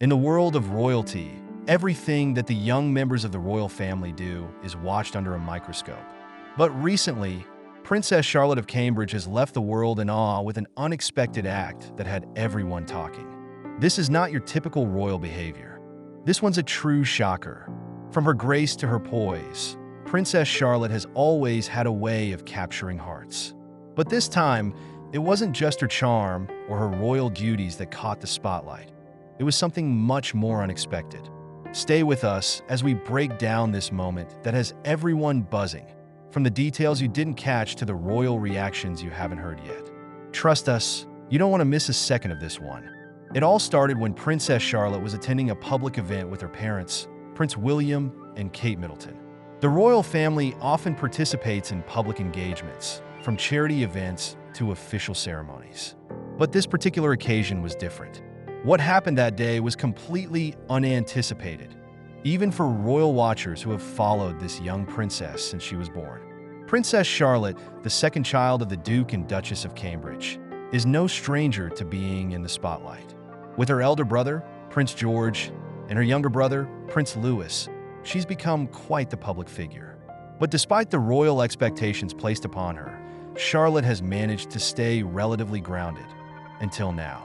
In the world of royalty, everything that the young members of the royal family do is watched under a microscope. But recently, Princess Charlotte of Cambridge has left the world in awe with an unexpected act that had everyone talking. This is not your typical royal behavior. This one's a true shocker. From her grace to her poise, Princess Charlotte has always had a way of capturing hearts. But this time, it wasn't just her charm or her royal duties that caught the spotlight. It was something much more unexpected. Stay with us as we break down this moment that has everyone buzzing, from the details you didn't catch to the royal reactions you haven't heard yet. Trust us, you don't want to miss a second of this one. It all started when Princess Charlotte was attending a public event with her parents, Prince William and Kate Middleton. The royal family often participates in public engagements, from charity events to official ceremonies. But this particular occasion was different. What happened that day was completely unanticipated, even for royal watchers who have followed this young princess since she was born. Princess Charlotte, the second child of the Duke and Duchess of Cambridge, is no stranger to being in the spotlight. With her elder brother, Prince George, and her younger brother, Prince Louis, she's become quite the public figure. But despite the royal expectations placed upon her, Charlotte has managed to stay relatively grounded until now.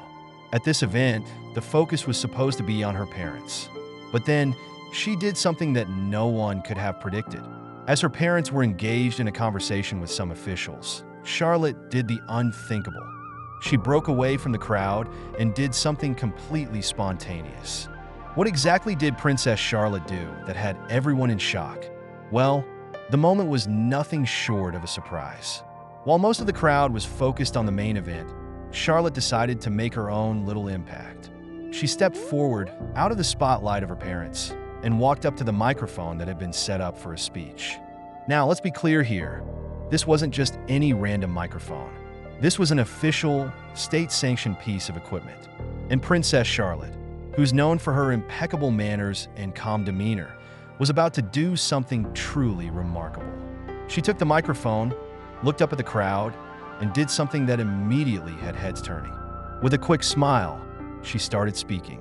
At this event, the focus was supposed to be on her parents. But then, she did something that no one could have predicted. As her parents were engaged in a conversation with some officials, Charlotte did the unthinkable. She broke away from the crowd and did something completely spontaneous. What exactly did Princess Charlotte do that had everyone in shock? Well, the moment was nothing short of a surprise. While most of the crowd was focused on the main event, Charlotte decided to make her own little impact. She stepped forward out of the spotlight of her parents and walked up to the microphone that had been set up for a speech. Now, let's be clear here. This wasn't just any random microphone. This was an official, state-sanctioned piece of equipment. And Princess Charlotte, who's known for her impeccable manners and calm demeanor, was about to do something truly remarkable. She took the microphone, looked up at the crowd, and did something that immediately had heads turning. With a quick smile, she started speaking.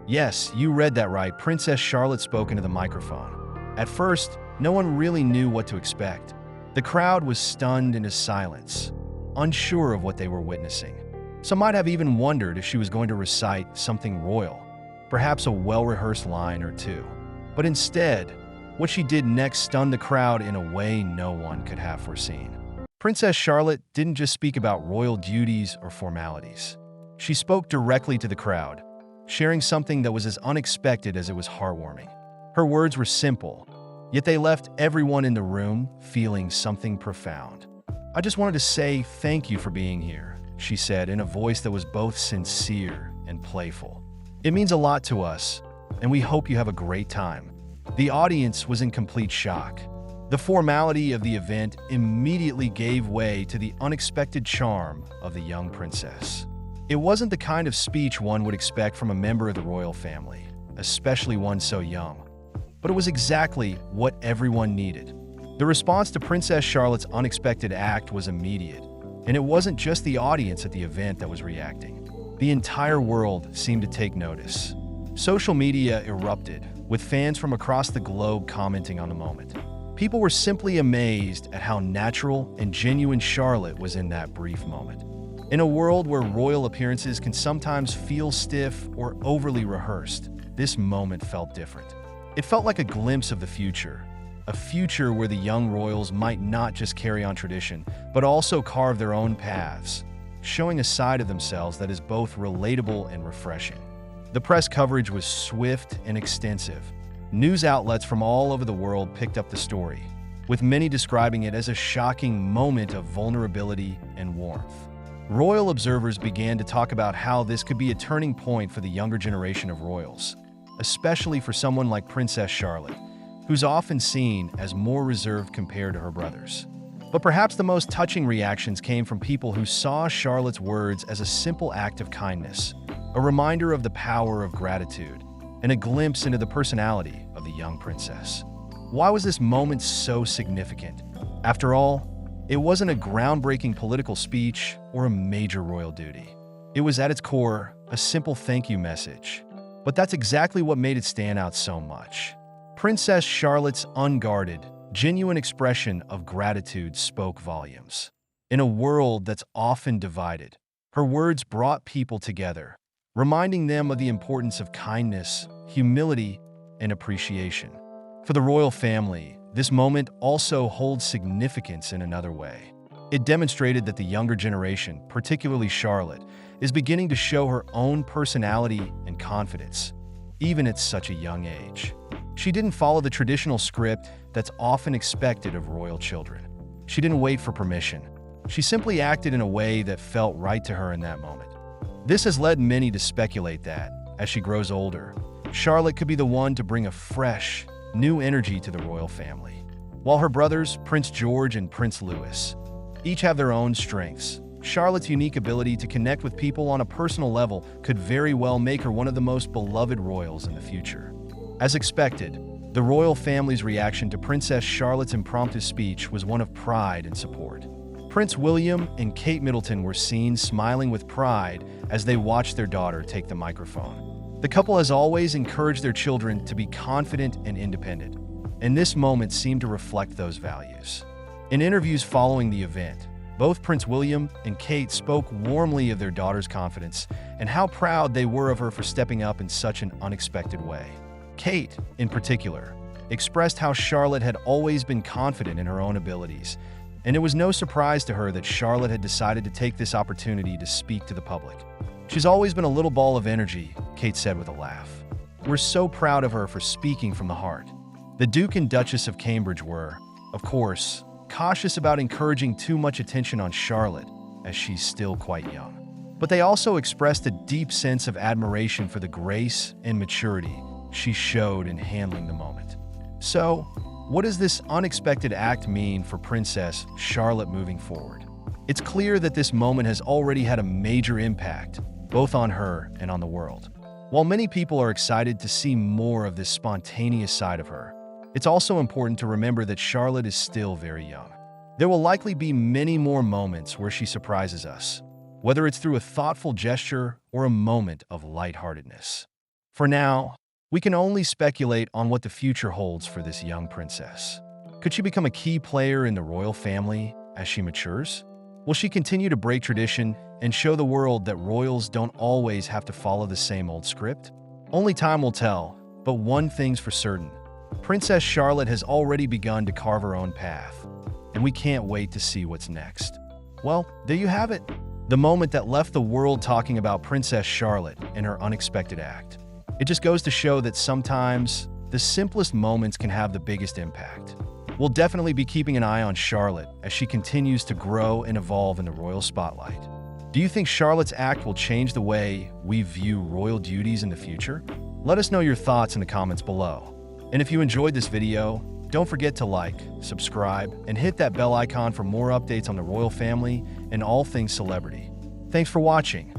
Yes, you read that right. Princess Charlotte spoke into the microphone. At first, no one really knew what to expect. The crowd was stunned into silence, unsure of what they were witnessing. Some might have even wondered if she was going to recite something royal, perhaps a well-rehearsed line or two. But instead, what she did next stunned the crowd in a way no one could have foreseen. Princess Charlotte didn't just speak about royal duties or formalities. She spoke directly to the crowd, sharing something that was as unexpected as it was heartwarming. Her words were simple, yet they left everyone in the room feeling something profound. "I just wanted to say thank you for being here," she said in a voice that was both sincere and playful. "It means a lot to us, and we hope you have a great time." The audience was in complete shock. The formality of the event immediately gave way to the unexpected charm of the young princess. It wasn't the kind of speech one would expect from a member of the royal family, especially one so young. But it was exactly what everyone needed. The response to Princess Charlotte's unexpected act was immediate, and it wasn't just the audience at the event that was reacting. The entire world seemed to take notice. Social media erupted, with fans from across the globe commenting on the moment. People were simply amazed at how natural and genuine Charlotte was in that brief moment. In a world where royal appearances can sometimes feel stiff or overly rehearsed, this moment felt different. It felt like a glimpse of the future, a future where the young royals might not just carry on tradition, but also carve their own paths, showing a side of themselves that is both relatable and refreshing. The press coverage was swift and extensive. News outlets from all over the world picked up the story, with many describing it as a shocking moment of vulnerability and warmth. Royal observers began to talk about how this could be a turning point for the younger generation of royals, especially for someone like Princess Charlotte, who's often seen as more reserved compared to her brothers. But perhaps the most touching reactions came from people who saw Charlotte's words as a simple act of kindness, a reminder of the power of gratitude, and a glimpse into the personality of the young princess. Why was this moment so significant? After all, it wasn't a groundbreaking political speech or a major royal duty. It was at its core a simple thank you message, But that's exactly what made it stand out so much. Princess Charlotte's unguarded, genuine expression of gratitude spoke volumes. In a world that's often divided, her words brought people together, reminding them of the importance of kindness, humility, and appreciation. For the royal family, this moment also holds significance in another way. It demonstrated that the younger generation, particularly Charlotte, is beginning to show her own personality and confidence, even at such a young age. She didn't follow the traditional script that's often expected of royal children. She didn't wait for permission. She simply acted in a way that felt right to her in that moment. This has led many to speculate that, as she grows older, Charlotte could be the one to bring a fresh, new energy to the royal family. While her brothers, Prince George and Prince Louis, each have their own strengths, Charlotte's unique ability to connect with people on a personal level could very well make her one of the most beloved royals in the future. As expected, the royal family's reaction to Princess Charlotte's impromptu speech was one of pride and support. Prince William and Kate Middleton were seen smiling with pride as they watched their daughter take the microphone. The couple has always encouraged their children to be confident and independent, and this moment seemed to reflect those values. In interviews following the event, both Prince William and Kate spoke warmly of their daughter's confidence and how proud they were of her for stepping up in such an unexpected way. Kate, in particular, expressed how Charlotte had always been confident in her own abilities, and it was no surprise to her that Charlotte had decided to take this opportunity to speak to the public. "She's always been a little ball of energy," Kate said with a laugh. "We're so proud of her for speaking from the heart." The Duke and Duchess of Cambridge were, of course, cautious about encouraging too much attention on Charlotte, as she's still quite young. But they also expressed a deep sense of admiration for the grace and maturity she showed in handling the moment. So, what does this unexpected act mean for Princess Charlotte moving forward? It's clear that this moment has already had a major impact, both on her and on the world. While many people are excited to see more of this spontaneous side of her, it's also important to remember that Charlotte is still very young. There will likely be many more moments where she surprises us, whether it's through a thoughtful gesture or a moment of lightheartedness. For now, we can only speculate on what the future holds for this young princess. Could she become a key player in the royal family as she matures? Will she continue to break tradition and show the world that royals don't always have to follow the same old script? Only time will tell, but one thing's for certain. Princess Charlotte has already begun to carve her own path, and we can't wait to see what's next. Well, there you have it. The moment that left the world talking about Princess Charlotte and her unexpected act. It just goes to show that sometimes the simplest moments can have the biggest impact. We'll definitely be keeping an eye on Charlotte as she continues to grow and evolve in the royal spotlight. Do you think Charlotte's act will change the way we view royal duties in the future? Let us know your thoughts in the comments below. And if you enjoyed this video, don't forget to like, subscribe, and hit that bell icon for more updates on the royal family and all things celebrity. Thanks for watching.